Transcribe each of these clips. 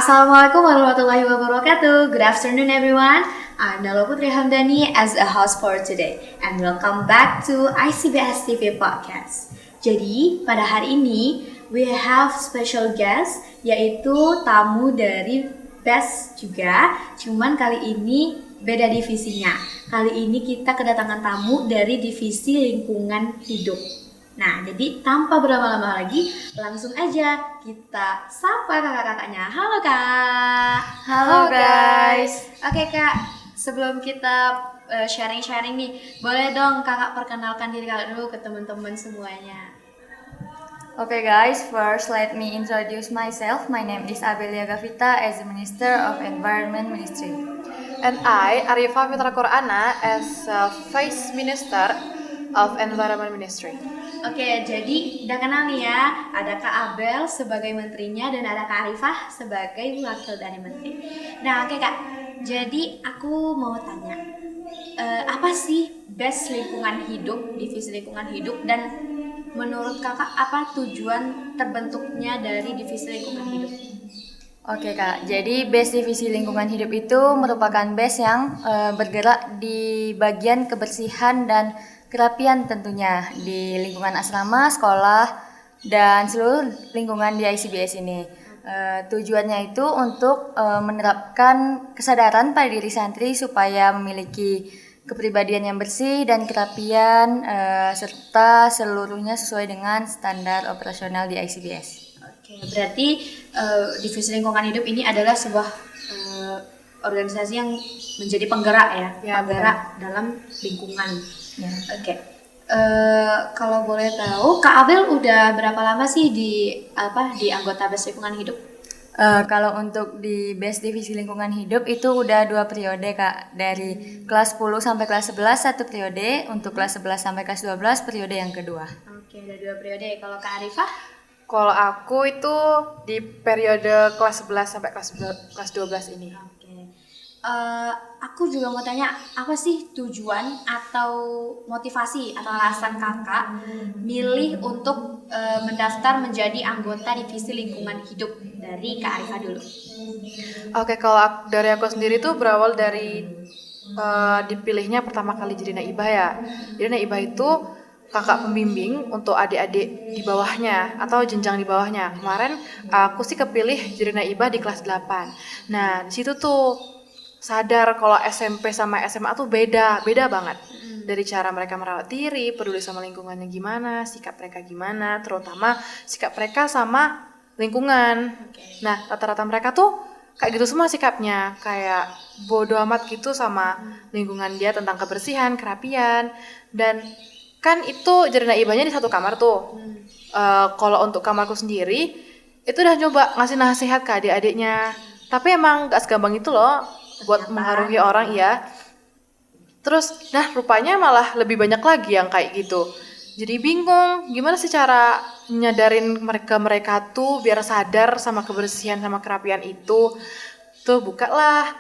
Assalamualaikum warahmatullahi wabarakatuh. Good afternoon everyone. I'm Nala Putri Hamdani as a host for today and welcome back to ICBS TV Podcast. Jadi pada hari ini we have special guest yaitu tamu dari BES juga. Cuman kali ini beda divisinya. Kali ini kita kedatangan tamu dari divisi lingkungan hidup. Nah, jadi tanpa berlama-lama lagi, langsung aja kita sapa kakak-kakaknya. Halo Kak. Halo guys. Oke Kak, sebelum kita sharing-sharing nih, boleh dong kakak perkenalkan diri kakak dulu ke teman-teman semuanya. Okay guys, first let me introduce myself. My name is Abelia Gavita as the Minister of Environment Ministry. And I, Arifa Fitra Qur'ana, as Vice Minister of Environment Ministry. Oke, jadi udah kenal nih ya. Ada Kak Abel sebagai menterinya dan ada Kak Arifah sebagai wakil dari menteri. Nah, oke Kak. Jadi aku mau tanya, apa sih BES lingkungan hidup, divisi lingkungan hidup, dan menurut kakak apa tujuan terbentuknya dari divisi lingkungan hidup? Oke Kak, jadi BES Divisi Lingkungan Hidup itu merupakan BES yang bergerak di bagian kebersihan dan kerapian tentunya di lingkungan asrama, sekolah, dan seluruh lingkungan di ICBS ini. Tujuannya itu untuk menerapkan kesadaran pada diri santri supaya memiliki kepribadian yang bersih dan kerapian serta seluruhnya sesuai dengan standar operasional di ICBS. Oke, berarti divisi lingkungan hidup ini adalah sebuah organisasi yang menjadi penggerak penggerak dalam lingkungan. Ya. Oke. Kalau boleh tahu, Kak Abel udah berapa lama sih di anggota BES lingkungan hidup? Kalau untuk di BES Divisi Lingkungan Hidup itu udah 2 periode Kak. Dari kelas 10 sampai kelas 11 1 periode, untuk kelas 11 sampai kelas 12 periode yang kedua. Oke, ada 2 periode. Kalau Kak Arifah? Kalau aku itu di periode kelas 11 sampai kelas 12 ini. Oke. Aku juga mau tanya, apa sih tujuan atau motivasi atau alasan kakak milih untuk mendaftar menjadi anggota divisi lingkungan hidup? Dari Kak Arifah dulu. Oke, kalau dari aku sendiri tuh berawal dari dipilihnya pertama kali jadi naibah ya. Jadi naibah itu kakak pembimbing untuk adik-adik di bawahnya atau jenjang di bawahnya. Kemarin aku sih kepilih jadi naibah di kelas 8. Nah, di situ tuh sadar kalau SMP sama SMA tuh beda banget. Dari cara mereka merawat diri, peduli sama lingkungannya gimana, sikap mereka gimana, terutama sikap mereka sama lingkungan. Nah, rata-rata mereka tuh kayak gitu semua sikapnya, kayak bodo amat gitu sama lingkungan dia tentang kebersihan, kerapian, dan kan itu jadi naibahnya di satu kamar tuh. Kalau untuk kamarku sendiri itu udah coba ngasih nasihat ke adik-adiknya, tapi emang gak segampang itu loh buat mengaruhi orang ya. Terus rupanya malah lebih banyak lagi yang kayak gitu. Jadi bingung gimana sih cara nyadarin mereka tuh biar sadar sama kebersihan sama kerapian itu. Tuh bukalah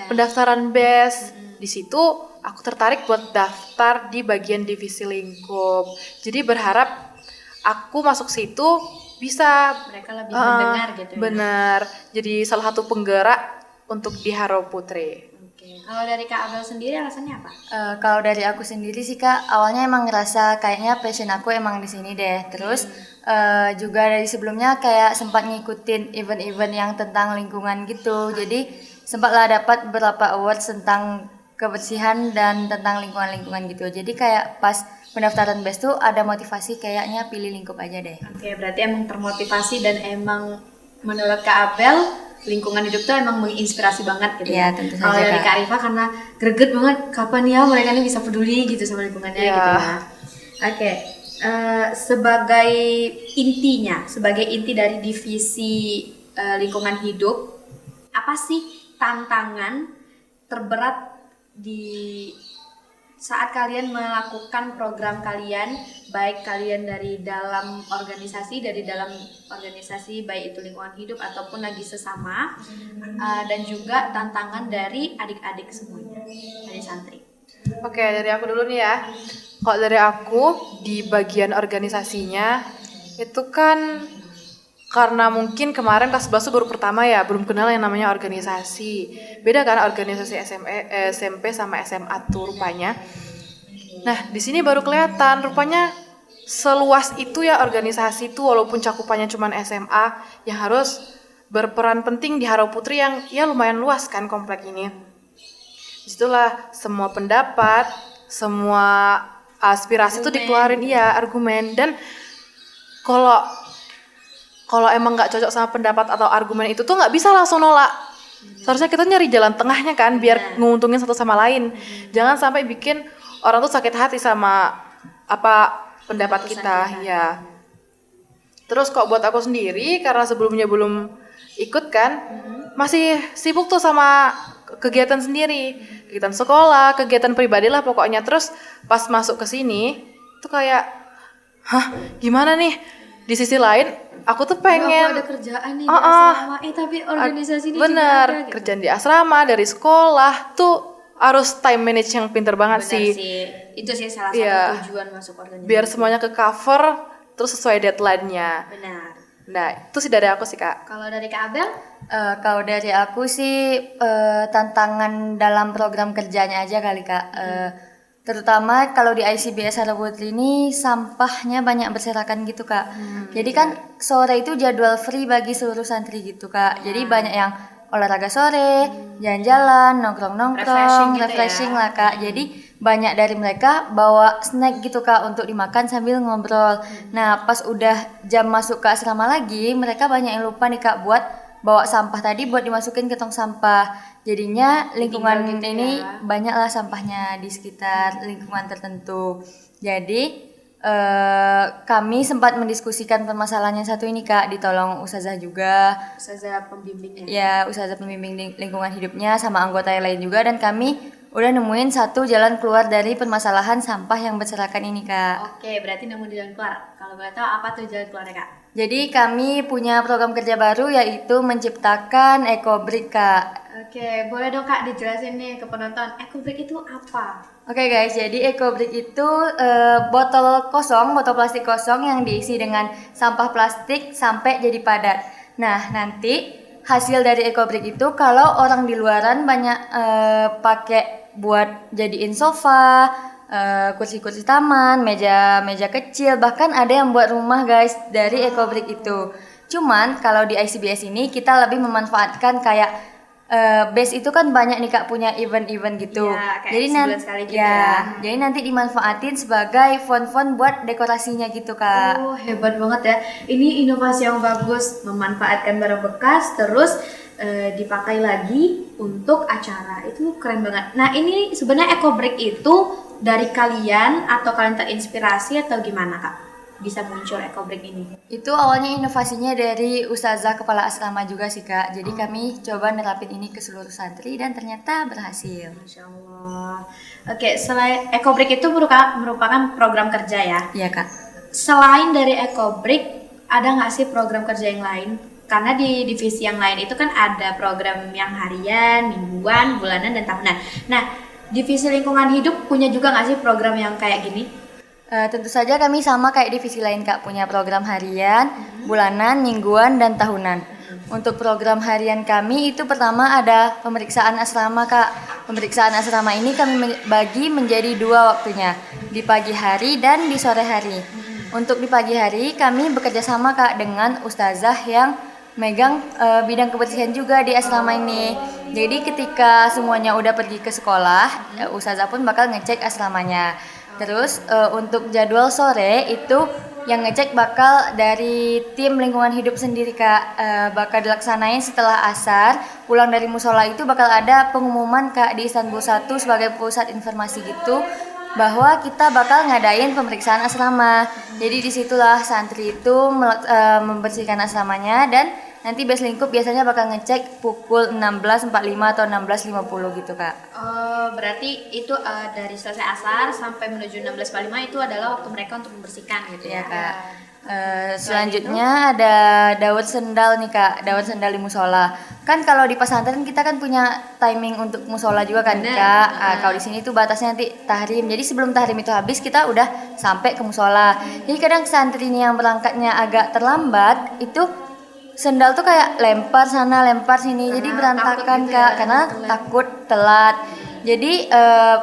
pendaftaran BES. Di situ aku tertarik buat daftar di bagian divisi lingkup. Jadi berharap aku masuk situ bisa mereka lebih mendengar gitu ya. Bener. Jadi salah satu penggerak untuk di Haro Putri. Oke. Kalau dari Kak Abel sendiri alasannya apa? Kalau dari aku sendiri sih Kak, awalnya emang ngerasa kayaknya passion aku emang di sini deh. Terus juga dari sebelumnya kayak sempat ngikutin event-event yang tentang lingkungan gitu. Jadi sempatlah dapat beberapa awards tentang kebersihan dan tentang lingkungan gitu. Jadi kayak pas pendaftaran BES tuh ada motivasi kayaknya pilih lingkup aja deh. Oke, berarti emang termotivasi dan emang menurut Kak Abel lingkungan hidup tuh emang menginspirasi banget gitu ya. Tentu saja. Kalau dari Kak Arifah karena greget banget kapan ya mereka ini bisa peduli gitu sama lingkungannya gitu ya. Oke, sebagai inti dari divisi lingkungan hidup, apa sih tantangan terberat di saat kalian melakukan program kalian, baik kalian dari dalam organisasi baik itu lingkungan hidup ataupun lagi sesama, dan juga tantangan dari adik-adik semuanya, dari santri. Oke, dari aku dulu nih ya. Kalau dari aku di bagian organisasinya itu kan karena mungkin kemarin kelas 11 tuh baru pertama ya, belum kenal yang namanya organisasi. Beda kan organisasi SMP sama SMA tuh rupanya. Nah, di sini baru kelihatan rupanya seluas itu ya organisasi tuh, walaupun cakupannya cuma SMA yang harus berperan penting di Harau Putri yang ya lumayan luas kan komplek ini. Disitulah semua pendapat, semua aspirasi tuh dikeluarin, iya argumen. Dan kalau emang nggak cocok sama pendapat atau argumen itu tuh nggak bisa langsung nolak. Seharusnya kita nyari jalan tengahnya kan, biar menguntungin satu sama lain. Jangan sampai bikin orang tuh sakit hati sama apa pendapat kita, ya. Terus kok buat aku sendiri, karena sebelumnya belum ikut kan, masih sibuk tuh sama kegiatan sendiri, kegiatan sekolah, kegiatan pribadi lah pokoknya. Terus pas masuk ke sini tuh kayak, gimana nih? Di sisi lain, aku tuh pengen ada kerjaan nih di asrama, tapi organisasi ini bener, juga ada gitu. Kerjaan di asrama, dari sekolah tuh harus time manage yang pinter banget Benar sih. Itu sih salah satu tujuan masuk organisasi. Biar semuanya ke cover, terus sesuai deadline-nya. Benar. Nah, itu sih dari aku sih, Kak. Kalau dari Kak Abel? Kalau dari aku sih tantangan dalam program kerjanya aja kali Kak. Terutama kalau di ICBS Harau Putri ini sampahnya banyak berserakan gitu Kak. Jadi kan sore itu jadwal free bagi seluruh santri gitu Kak. Jadi banyak yang olahraga sore, jalan-jalan, nongkrong-nongkrong, refreshing lah Kak. Jadi banyak dari mereka bawa snack gitu Kak untuk dimakan sambil ngobrol. Nah pas udah jam masuk ke asrama lagi, mereka banyak yang lupa nih Kak buat bawa sampah tadi buat dimasukin ke tong sampah. Jadinya lingkungan gitu ini ya. banyaklah sampahnya di sekitar lingkungan tertentu. Jadi kami sempat mendiskusikan permasalahan yang satu ini Kak, ditolong Ustazah juga. Ustazah pembimbingnya. Ya, Ustazah pembimbing lingkungan hidupnya sama anggota yang lain juga, dan kami udah nemuin satu jalan keluar dari permasalahan sampah yang berserakan ini Kak. Oke, berarti nemu jalan keluar. Kalau boleh tahu apa tuh jalan keluarnya Kak? Jadi kami punya program kerja baru yaitu menciptakan EcoBrick Kak. Oke, boleh dong Kak dijelasin nih ke penonton, EcoBrick itu apa? Oke guys, jadi EcoBrick itu botol plastik kosong yang diisi dengan sampah plastik sampai jadi padat. Nah, nanti hasil dari EcoBrick itu kalau orang di luaran banyak pakai buat jadiin sofa, kursi-kursi taman, meja kecil, bahkan ada yang buat rumah guys dari EcoBrick itu. Cuman kalau di ICBS ini kita lebih memanfaatkan kayak base itu kan banyak nih Kak punya event-event gitu. Ya, jadi sekali gitu ya. jadi nanti dimanfaatin sebagai font-font buat dekorasinya gitu Kak. Oh, hebat banget ya. Ini inovasi yang bagus, memanfaatkan barang bekas terus dipakai lagi untuk acara. Itu keren banget. Nah, ini sebenarnya EcoBrick itu dari kalian atau kalian terinspirasi atau gimana Kak? Bisa muncul EcoBrick ini? Itu awalnya inovasinya dari Ustazah kepala asrama juga sih Kak. Jadi kami coba nerapin ini ke seluruh santri dan ternyata berhasil. Masya Allah. Oke, selain EcoBrick itu merupakan program kerja ya? Iya Kak. Selain dari EcoBrick, ada nggak sih program kerja yang lain? Karena di divisi yang lain itu kan ada program yang harian, mingguan, bulanan, dan tahunan. Nah, divisi lingkungan hidup punya juga nggak sih program yang kayak gini? Tentu saja kami sama kayak divisi lain Kak, punya program harian, bulanan, mingguan, dan tahunan. Untuk program harian kami itu pertama ada pemeriksaan asrama Kak. Pemeriksaan asrama ini kami bagi menjadi 2 waktunya, di pagi hari dan di sore hari. Untuk di pagi hari kami bekerja sama Kak dengan Ustazah yang megang bidang kebersihan juga di asrama ini. Jadi ketika semuanya udah pergi ke sekolah, Ustazah pun bakal ngecek asramanya. Terus untuk jadwal sore itu yang ngecek bakal dari tim lingkungan hidup sendiri Kak. Bakal dilaksanain setelah asar, pulang dari musola itu bakal ada pengumuman Kak di Istanbul 1 sebagai pusat informasi gitu, bahwa kita bakal ngadain pemeriksaan asrama. Jadi disitulah santri itu membersihkan asramanya, dan nanti base lingkup biasanya bakal ngecek pukul 16.45 atau 16.50 gitu Kak. Oh, berarti itu dari selesai asar sampai menuju 16.45 itu adalah waktu mereka untuk membersihkan gitu ya Kak. Selanjutnya ada dawet sendal nih Kak, dawet sendal di musola. Kan kalau di pesantren kita kan punya timing untuk musola juga kan Kak. Kalau di sini tuh batasnya nanti tahrim. Jadi sebelum tahrim itu habis kita udah sampai ke musola. Jadi kadang santri ini yang berangkatnya agak terlambat itu sendal tuh kayak lempar sana lempar sini, jadi berantakan takut gitu Kak, ya, karena takut telat. Jadi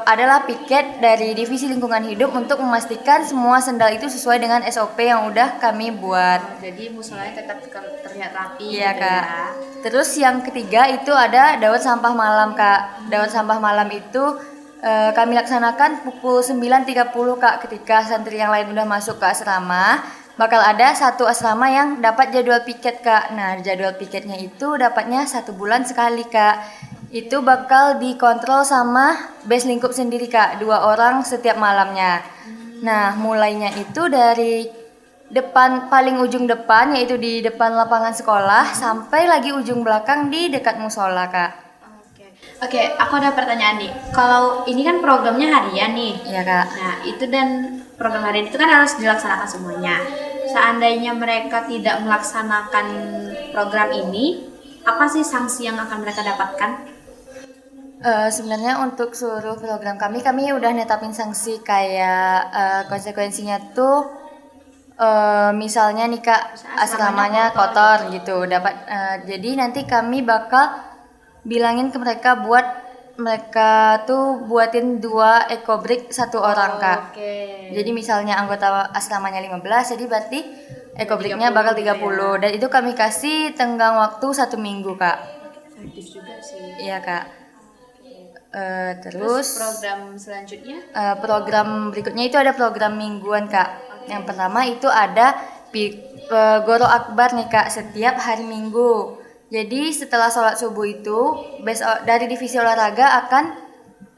adalah piket dari divisi lingkungan hidup untuk memastikan semua sendal itu sesuai dengan SOP yang udah kami buat. Jadi musolanya tetap terlihat rapi Iya gitu Kak. ya. Terus yang ketiga itu ada daur sampah malam Kak. Daur sampah malam itu kami laksanakan pukul 9.30 Kak, ketika santri yang lain udah masuk ke asrama. Bakal ada satu asrama yang dapat jadwal piket Kak. Nah jadwal piketnya itu dapatnya 1 bulan sekali Kak. Itu bakal dikontrol sama base lingkup sendiri Kak, 2 orang setiap malamnya. Nah mulainya itu dari depan, paling ujung depan yaitu di depan lapangan sekolah sampai lagi ujung belakang di dekat musola Kak. Oke, aku ada pertanyaan nih. Kalau ini kan programnya harian nih. Iya Kak. Nah, itu dan program harian itu kan harus dilaksanakan semuanya. Seandainya mereka tidak melaksanakan program ini, apa sih sanksi yang akan mereka dapatkan? Sebenarnya untuk seluruh program kami udah netapin sanksi kayak konsekuensinya tuh misalnya nih Kak, asramanya kotor gitu dapat jadi nanti kami bakal bilangin ke mereka buat mereka tuh buatin 2 ekobrik 1 orang Kak. Oke. Jadi misalnya anggota asramanya 15, jadi berarti ekobriknya 30 bakal gitu 30 dan itu kami kasih tenggang waktu 1 minggu Kak. Efektif juga sih. Iya Kak. Terus program selanjutnya? Program berikutnya itu ada program mingguan Kak. Yang pertama itu ada Goro Akbar nih Kak, setiap hari Minggu. Jadi setelah sholat subuh itu dari divisi olahraga akan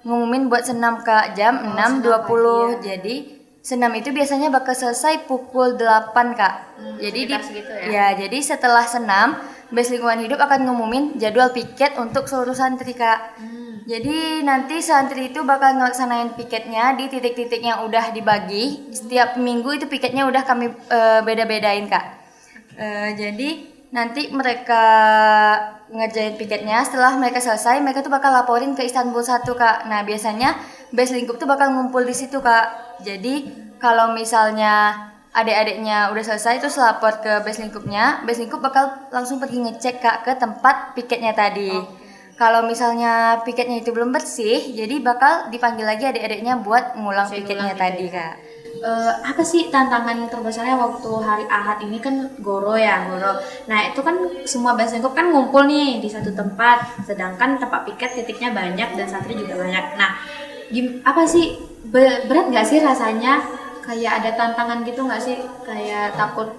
ngumumin buat senam Kak, jam 6.20. Jadi senam itu biasanya bakal selesai pukul 8 Kak. Jadi segitu ya? Ya, jadi setelah senam base lingkungan hidup akan ngumumin jadwal piket untuk seluruh santri Kak. Jadi nanti santri itu bakal ngelaksanain piketnya di titik-titik yang udah dibagi. Setiap minggu itu piketnya udah kami beda-bedain Kak. Jadi nanti mereka ngerjain piketnya, setelah mereka selesai mereka tuh bakal laporin ke Istanbul 1 Kak. Nah biasanya base lingkup tuh bakal ngumpul di situ Kak. Jadi kalau misalnya adik-adiknya udah selesai terus lapor ke base lingkup bakal langsung pergi ngecek Kak ke tempat piketnya tadi. Kalau misalnya piketnya itu belum bersih, jadi bakal dipanggil lagi adik-adiknya buat ngulang piketnya tadi Kak. Apa sih tantangan terbesarnya waktu hari Ahad ini kan goro. Nah itu kan semua base lingkup kan ngumpul nih di satu tempat, sedangkan tempat piket titiknya banyak dan santri juga banyak. Nah apa sih berat nggak sih rasanya, kayak ada tantangan gitu nggak sih, kayak takut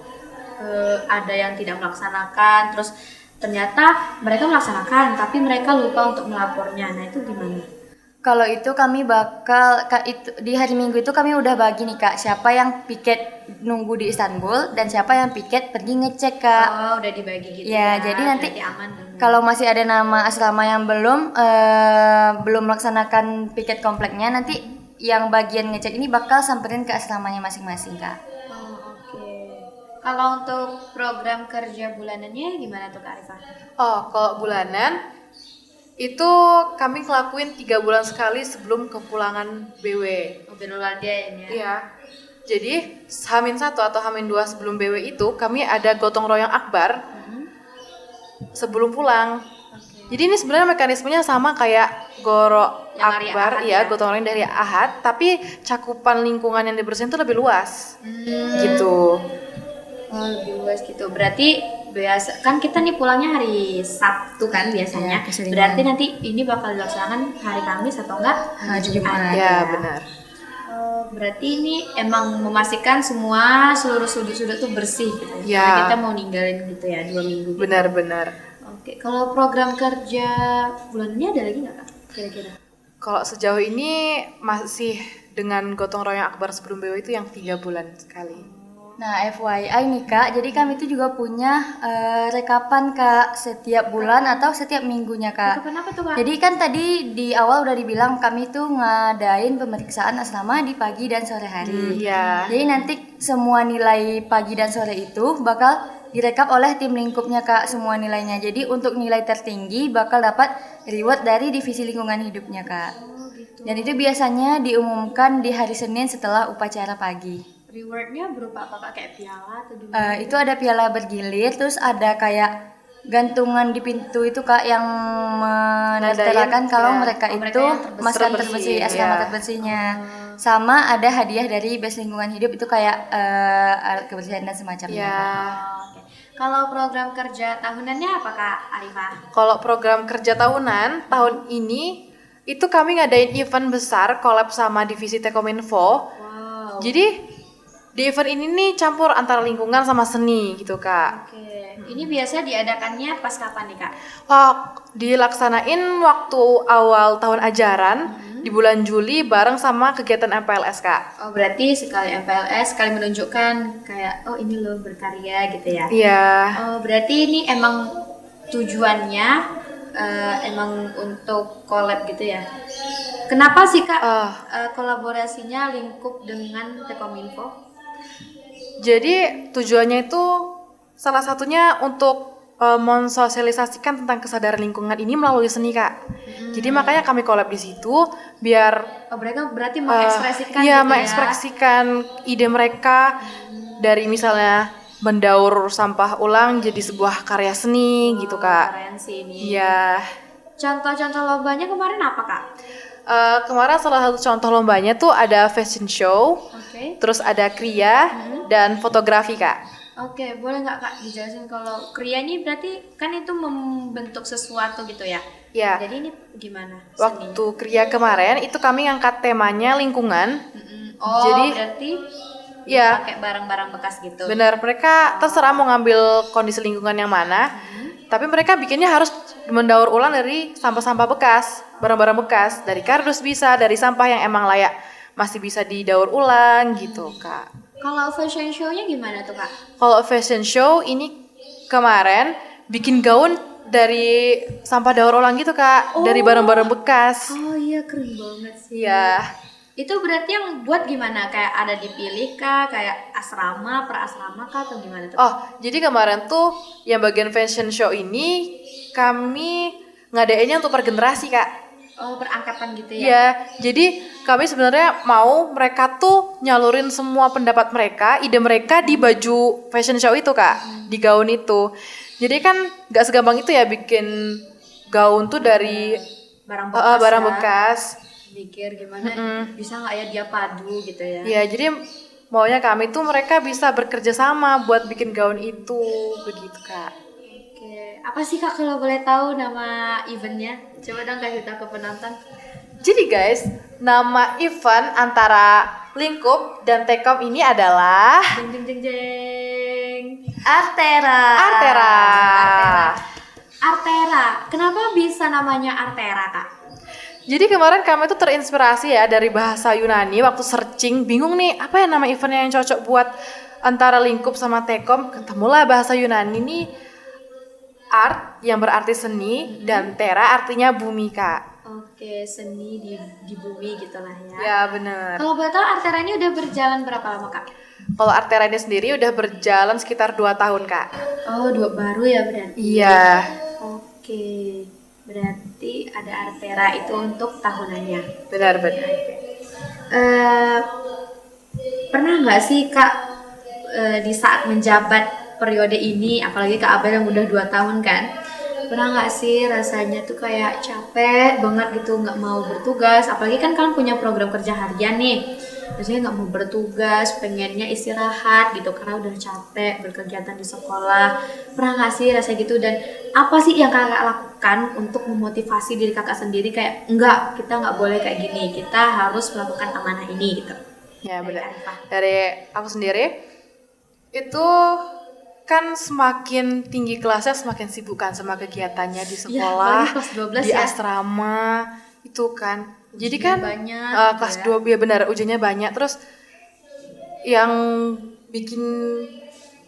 ada yang tidak melaksanakan, terus ternyata mereka melaksanakan tapi mereka lupa untuk melapornya. Nah itu gimana? Kalau itu kami bakal di hari Minggu itu kami udah bagi nih Kak, siapa yang piket nunggu di Istanbul dan siapa yang piket pergi ngecek Kak. Oh udah dibagi gitu ya. Jadi nanti aman kalau masih ada nama asrama yang belum melaksanakan piket kompleknya, nanti yang bagian ngecek ini bakal samperin ke asramanya masing-masing Kak. Kalau untuk program kerja bulanannya gimana tuh Kak Arifah? Oh, kalau bulanan itu kami ngelakuin 3 bulan sekali sebelum kepulangan BW. Binul Walidain ya? Iya. Jadi H-1 atau H-2 sebelum BW itu kami ada gotong royong akbar sebelum pulang. Jadi ini sebenarnya mekanismenya sama kayak Goro yang Akbar, Ahad, ya gotong royong dari Ahad, tapi cakupan lingkungan yang dibersihin itu lebih luas. Gitu. Oh, lebih luas gitu. Berarti biasa kan kita nih pulangnya hari Sabtu kan biasanya. Ya, berarti nanti ini bakal dilaksanakan hari Kamis atau enggak hari Jumat. Ya, benar. Berarti ini emang memastikan seluruh sudut-sudut tuh bersih gitu. Ya. Karena kita mau ninggalin gitu ya 2 minggu. Gitu. Benar-benar. Oke, kalau program kerja bulanannya ada lagi nggak Kak? Kira-kira? Kalau sejauh ini masih dengan gotong royong akbar sebelum BW itu yang 3 bulan sekali. Nah FYI nih Kak, jadi kami itu juga punya rekapan Kak setiap bulan atau setiap minggunya Kak. Rekapan apa tuh Kak? Jadi kan tadi di awal udah dibilang kami tuh ngadain pemeriksaan asrama di pagi dan sore hari. Iya. Jadi nanti semua nilai pagi dan sore itu bakal direkap oleh tim lingkupnya Kak, semua nilainya. Jadi untuk nilai tertinggi bakal dapat reward dari divisi lingkungan hidupnya Kak. Dan itu biasanya diumumkan di hari Senin setelah upacara pagi. Rewardnya berupa apa Kak? Kayak piala atau gimana? Itu ada piala bergilir, terus ada kayak gantungan di pintu itu Kak yang menetelakan kalau ya. mereka Oh, mereka itu yang terbersih. masukkan terbersih, asrama Ya. terbersihnya. Sama ada hadiah dari Best Lingkungan Hidup itu kayak alat kebersihan dan semacamnya. Ya. Kak. Oh, oke. Kalau program kerja tahunannya apa Kak Arifah? Kalau program kerja tahunan tahun ini itu kami ngadain event besar collab sama divisi Tekominfo. Wow. Jadi di event ini nih campur antara lingkungan sama seni gitu Kak. Oke. Ini biasa diadakannya pas kapan nih Kak? Dilaksanain waktu awal tahun ajaran di bulan Juli bareng sama kegiatan MPLS Kak. Oh berarti sekali MPLS, sekali menunjukkan kayak oh ini loh berkarya gitu ya? Iya. Oh berarti ini emang tujuannya emang untuk collab gitu ya? Kenapa sih Kak kolaborasinya lingkup dengan Tekominfo? Jadi tujuannya itu salah satunya untuk mensosialisasikan tentang kesadaran lingkungan ini melalui seni Kak. Jadi makanya kami collab di situ biar Oh mereka berarti mengekspresikan iya, gitu mengekspresikan ide mereka dari misalnya mendaur sampah ulang jadi sebuah karya seni gitu Kak. Keren sih ini. Iya. Contoh-contoh lombanya kemarin apa Kak? Kemarin salah satu contoh lombanya tuh ada fashion show, Oke. terus ada kriya dan fotografi Kak. Oke, boleh nggak Kak dijelasin kalau kriya ini berarti kan itu membentuk sesuatu gitu ya? Ya. Jadi ini gimana? Waktu kriya kemarin itu kami ngangkat temanya lingkungan. Oh, Jadi- berarti Ya, pakai barang-barang bekas gitu. benar, mereka terserah mau ngambil kondisi lingkungan yang mana. Tapi mereka bikinnya harus mendaur ulang dari sampah-sampah bekas, barang-barang bekas, dari kardus bisa, dari sampah yang emang layak masih bisa didaur ulang gitu, Kak. Kalau fashion show-nya gimana tuh Kak? Kalau fashion show ini kemarin bikin gaun dari sampah daur ulang gitu, Kak, dari barang-barang bekas. Oh iya keren banget sih. Iya. Itu berarti yang buat gimana? Kayak ada dipilih kah? Kayak asrama, per asrama kah atau gimana tuh? Oh, jadi kemarin tuh yang bagian fashion show ini kami ngadainnya untuk per generasi, Kak. Oh, berangkatan gitu ya? Iya, jadi kami sebenarnya mau mereka tuh nyalurin semua pendapat mereka, ide mereka di baju fashion show itu Kak, di gaun itu. Jadi kan gak segampang itu ya bikin gaun tuh dari Barang bekas barang ya? bekas. Mikir gimana bisa nggak ya dia padu gitu ya? Iya, jadi maunya kami tuh mereka bisa bekerja sama buat bikin gaun itu, begitu Kak. Oke, apa sih Kak kalau boleh tahu nama eventnya? Coba dong kasih tahu ke penonton. Jadi guys, nama event antara Lingkup dan Tekom ini adalah Jeng jeng jeng jeng. Artera. Artera. Artera. Kenapa bisa namanya Artera Kak? Jadi kemarin kami tuh terinspirasi ya dari bahasa Yunani waktu searching, bingung nih apa ya nama event yang cocok buat antara Lingkup sama Tekom. Ketemulah bahasa Yunani nih, art yang berarti seni dan tera artinya bumi Kak. Oke, seni di bumi gitulah ya. Ya bener. Kalau boleh tahu Artera ini udah berjalan berapa lama Kak? Kalau Artera ini sendiri udah berjalan sekitar 2 tahun Kak. Oh, baru ya berarti. Iya. Oke, berarti ada Artera itu untuk tahunannya. Benar-benar. Pernah nggak sih Kak di saat menjabat periode ini, apalagi Kak Abel yang udah 2 tahun kan, pernah nggak sih rasanya tuh kayak capek banget gitu nggak mau bertugas, apalagi kan kalian punya program kerja harian nih, biasanya nggak mau bertugas, pengennya istirahat gitu karena udah capek berkegiatan di sekolah. Pernah nggak sih rasa gitu, dan apa sih yang kakak lakukan untuk memotivasi diri kakak sendiri kayak enggak, kita nggak boleh kayak gini, kita harus melakukan amanah ini gitu? Ya Dari benar. Arifah. Dari aku sendiri itu kan semakin tinggi kelasnya semakin sibuk kan sama kegiatannya di sekolah, apalagi kelas 12 di ya. asrama itu kan. Jadi Ujiannya kan banyak kelas gitu 2 ya benar ujiannya banyak. Terus yang bikin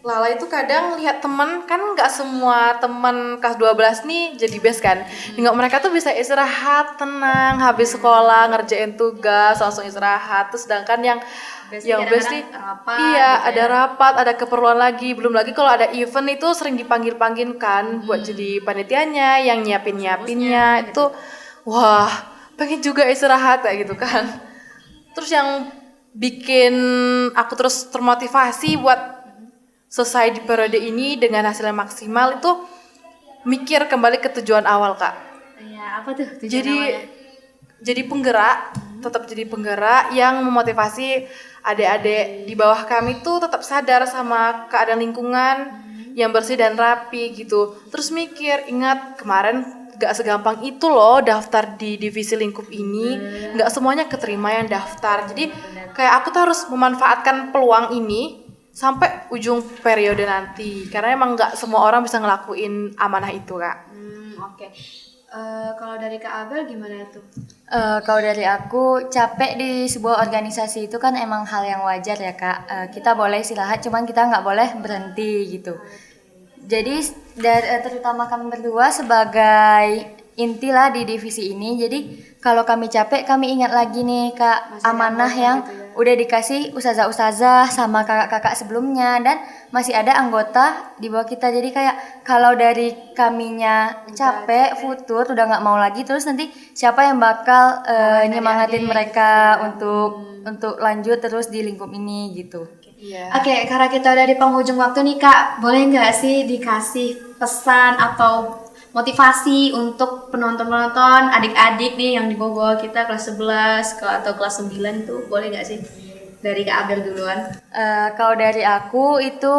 Lala itu kadang lihat temen, kan nggak semua temen kelas 12 nih jadi best kan. Nggak, mereka tuh bisa istirahat tenang habis sekolah ngerjain tugas langsung istirahat. Terus sedangkan yang best nih rapat iya gitu ada ya. rapat, ada keperluan lagi, belum lagi kalau ada event itu sering dipanggil kan buat jadi panitianya, yang nyiapinnya itu wah pengen juga istirahat kayak gitu kan. Terus yang bikin aku terus termotivasi buat selesai di periode ini dengan hasil yang maksimal itu mikir kembali ke tujuan awal, Kak. Ya, apa tuh tujuan Jadi awalnya? jadi penggerak, tetap jadi penggerak yang memotivasi adik-adik di bawah kami tuh tetap sadar sama keadaan lingkungan yang bersih dan rapi gitu. Terus mikir, ingat kemarin gak segampang itu loh daftar di divisi lingkup ini, gak semuanya keterima yang daftar. Jadi kayak aku tuh harus memanfaatkan peluang ini sampai ujung periode nanti, karena emang gak semua orang bisa ngelakuin amanah itu, Kak. Oke. Kalau dari Kak Abel gimana tuh? Kalau dari aku, capek di sebuah organisasi itu kan emang hal yang wajar ya Kak. Kita boleh istirahat, cuman kita nggak boleh berhenti gitu. Jadi terutama kami berdua sebagai inti lah di divisi ini. Jadi kalau kami capek, kami ingat lagi nih Kak, Masih ada amanah anggota yang gitu ya. udah dikasih ustazah-ustazah sama kakak-kakak sebelumnya, dan masih ada anggota di bawah kita. Jadi kayak kalau dari kaminya capek, futur, udah nggak mau lagi, terus nanti siapa yang bakal nyemangatin adik-adik mereka untuk lanjut terus di lingkup ini gitu. Iya. Oke, karena kita udah di penghujung waktu nih Kak, boleh nggak sih dikasih pesan atau motivasi untuk penonton-penonton adik-adik nih yang di bawah kita kelas 11 atau kelas 9 tuh, boleh nggak sih? Dari Kak Abel duluan. Kalau dari aku itu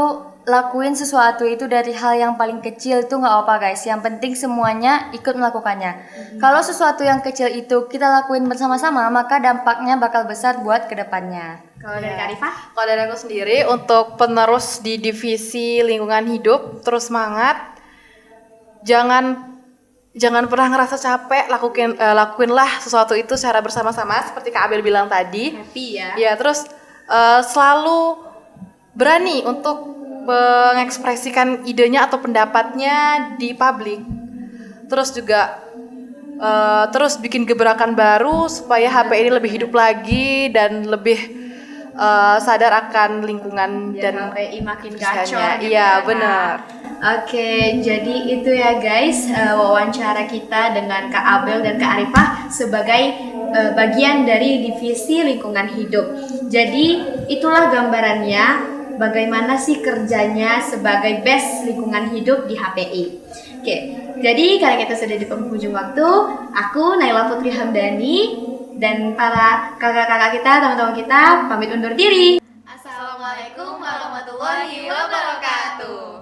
lakuin sesuatu itu dari hal yang paling kecil tuh nggak apa guys. Yang penting semuanya ikut melakukannya. Kalau sesuatu yang kecil itu kita lakuin bersama-sama, maka dampaknya bakal besar buat kedepannya. Kalau dari Kak Arifah? Kalau dari aku sendiri, untuk penerus di divisi lingkungan hidup, terus semangat, jangan pernah ngerasa capek, lakuinlah sesuatu itu secara bersama-sama seperti Kak Abel bilang tadi. Happy ya. Ya, terus selalu berani untuk mengekspresikan idenya atau pendapatnya di publik. Terus juga terus bikin gebrakan baru supaya HP ini lebih hidup lagi dan lebih sadar akan lingkungan dan HPI makin kebersihannya. gacor gitu Iya, ya, Kak. benar. Oke, jadi itu ya guys wawancara kita dengan Kak Abel dan Kak Arifah sebagai bagian dari divisi lingkungan hidup. Jadi itulah gambarannya bagaimana sih kerjanya sebagai best lingkungan hidup di HPI. Oke, jadi karena kita sudah di penghujung waktu, aku Naila Putri Hamdani dan para kakak-kakak kita, teman-teman kita pamit undur diri. Assalamualaikum warahmatullahi wabarakatuh.